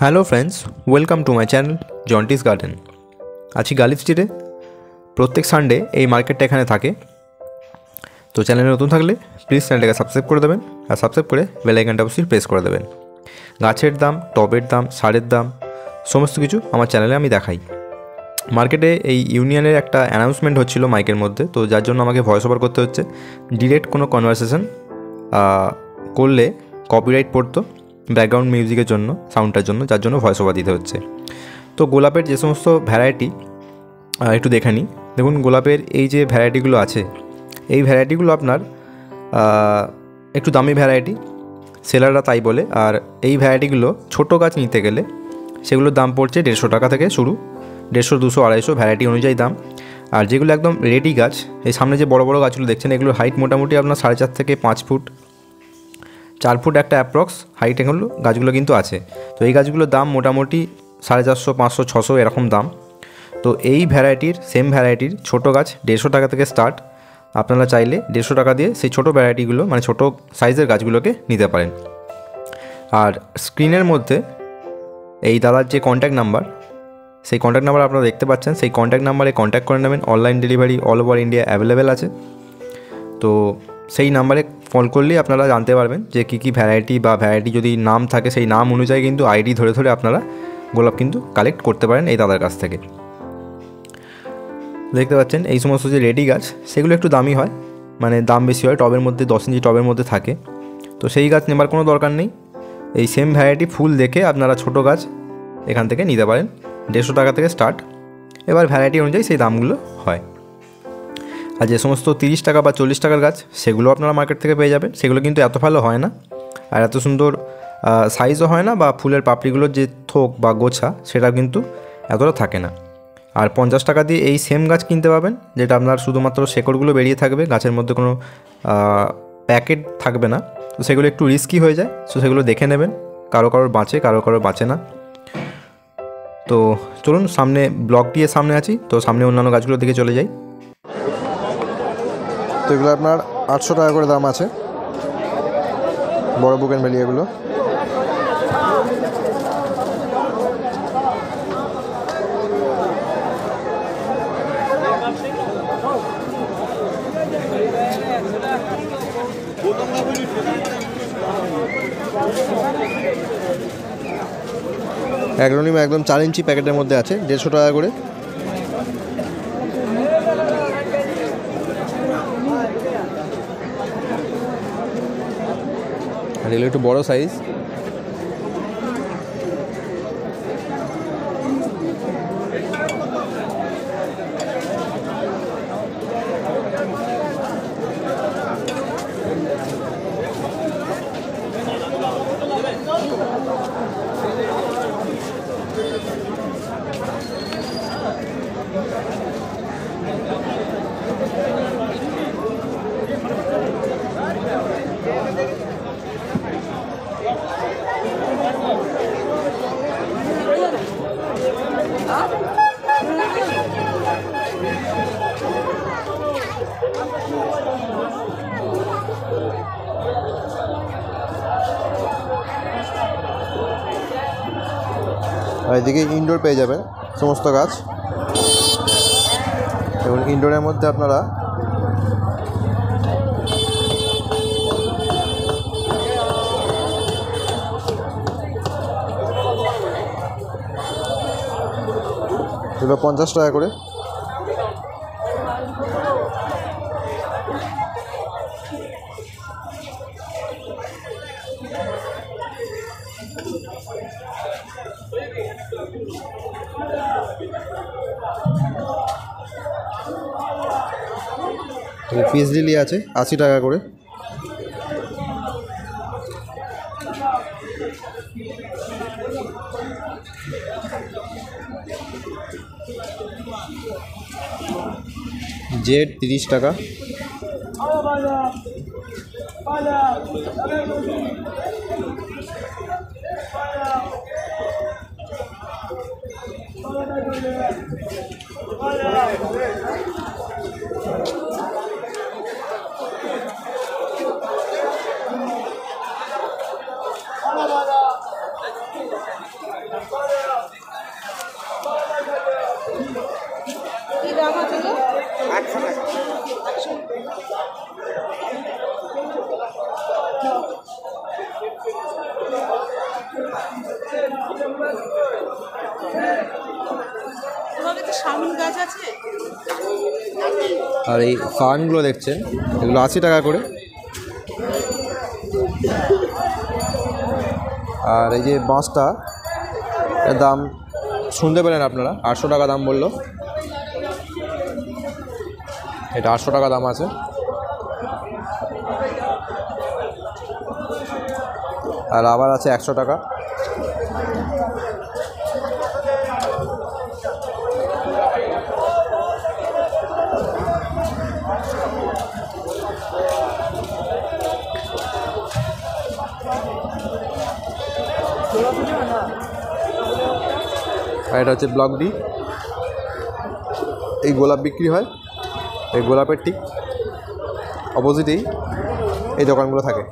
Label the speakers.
Speaker 1: Hello friends, welcome to my channel Jonty's garden. আছি গার্লি স্ট্রিটে। প্রত্যেক সানডে এই মার্কেটটা এখানে থাকে। তো চ্যানেলে নতুন থাকলে প্লিজ চ্যানেলটাকে সাবস্ক্রাইব করে দেবেন, আর সাবস্ক্রাইব করে বেল আইকনটা অবশ্যই প্রেস করে দেবেন। গাছের দাম, টবের দাম, সারের দাম সমস্ত কিছু আমার চ্যানেলে আমি দেখাই। মার্কেটে এই ইউনিয়নের একটা অ্যানাউন্সমেন্ট হচ্ছিল মাইকের মধ্যে, তো যার জন্য আমাকে ভয়েস ওভার করতে হচ্ছে। ডিরেক্ট কোনো কনভারসেশন করলে কপিরাইট পড়তো ব্যাকগ্রাউন্ড মিউজিকের জন্য, সাউন্ডটার জন্য, যার জন্য ভয়েস ওভার দিতে হচ্ছে। তো গোলাপের যে সমস্ত ভ্যারাইটি একটু দেখে নিই। দেখুন, গোলাপের এই যে ভ্যারাইটিগুলো আছে, এই ভ্যারাইটিগুলো আপনার একটু দামি ভ্যারাইটি, সেলাররা তাই বলে। আর এই ভ্যারাইটিগুলো ছোটো গাছ নিতে গেলে সেগুলোর দাম পড়ছে 150 টাকা থেকে শুরু, 150, 200, 250 ভ্যারাইটি অনুযায়ী দাম। আর যেগুলো একদম রেডি গাছ, এই সামনে যে বড় বড় গাছগুলো দেখছেন, এগুলোর হাইট মোটামুটি আপনার 4.5 থেকে 5 ফুট, 4 ফুট একটা অ্যাপ্রক্স হাইট এগুলো গাছগুলো কিন্তু আছে। তো এই গাছগুলোর দাম মোটামুটি 450, 500, 600 এরকম দাম। তো এই ভ্যারাইটির, সেম ভ্যারাইটির ছোটো গাছ 150 টাকা থেকে স্টার্ট। আপনারা চাইলে 150 টাকা দিয়ে সেই ছোটো ভ্যারাইটিগুলো, মানে ছোটো সাইজের গাছগুলোকে নিতে পারেন। আর স্ক্রিনের মধ্যে এই দাদার যে কন্ট্যাক্ট নাম্বার, সেই কন্ট্যাক্ট নাম্বার আপনারা দেখতে পাচ্ছেন, সেই কন্ট্যাক্ট নাম্বারে কন্ট্যাক্ট করে নেবেন। Online delivery all over India available আছে। তো সেই নাম্বারে কল করলেই আপনারা জানতে পারবেন যে কী ভ্যারাইটি, বা ভ্যারাইটি যদি নাম থাকে সেই নাম অনুযায়ী কিন্তু আইডি ধরে ধরে আপনারা গোলাপ কিন্তু কালেক্ট করতে পারেন এই দাদার কাছ থেকে। দেখতে পাচ্ছেন এই সমস্ত যে রেডি গাছ, সেগুলো একটু দামি হয়, মানে দাম বেশি হয়, টবের মধ্যে 10 ইঞ্চি টবের মধ্যে থাকে। তো সেই গাছ নেবার কোনো দরকার নেই। এই সেম ভ্যারাইটি ফুল দেখে আপনারা ছোটো গাছ এখান থেকে নিতে পারেন। 150 টাকা থেকে স্টার্ট। এবার ভ্যারাইটি অনুযায়ী সেই দামগুলো হয়। আর যে সমস্ত 30 টাকা বা 40 টাকার গাছ, সেগুলো আপনারা মার্কেট থেকে পেয়ে যাবেন। সেগুলো কিন্তু এত ভালো হয় না, আর এত সুন্দর সাইজও হয় না, বা ফুলের পাপড়িগুলোর যে থোক বা গোছা সেটা কিন্তু এতটা থাকে না। আর 50 টাকা দিয়ে এই সেম গাছ কিনতে পাবেন, যেটা আপনার শুধুমাত্র শেকড়গুলো বেরিয়ে থাকবে, গাছের মধ্যে কোনো প্যাকেট থাকবে না। তো সেগুলো একটু রিস্কি হয়ে যায়, তো সেগুলো দেখে নেবেন। কারো কারোর বাঁচে, কারো কারোর বাঁচে না। তো চলুন, সামনে ব্লক দিয়ে সামনে আছি, তো সামনে অন্যান্য গাছগুলো দিকে চলে যাই।
Speaker 2: তো এগুলো আপনার 800 টাকা করে দাম আছে, বড় বুগেনভেলিয়াগুলো। অ্যাগ্রোনিমা একদম 4 ইঞ্চি প্যাকেটের মধ্যে আছে, 150 টাকা করে।
Speaker 1: আর এগুলো একটু বড়ো সাইজ।
Speaker 2: আর এদিকে ইনডোর পেয়ে যাবেন সমস্ত গাছ। এবং ইনডোরের মধ্যে আপনারা এগুলো 50 টাকা করে। পিস লিলি আছে 80 টাকা করে। জেড 30 টাকা। আর এই ফার্নগুলো দেখছেন, এগুলো 80 টাকা করে। আর এই যে বাঁশটা, এর দাম শুনতে পেলেন আপনারা, 800 টাকা দাম বললো। এটা 800 টাকা দাম আছে। আর আবার আছে 100 টাকা। আর এটা হচ্ছে ব্লক ডি। এই গোলাপ বিক্রি হয়, এই গোলাপের ঠিক অপোজিটেই এই দোকানগুলো থাকে।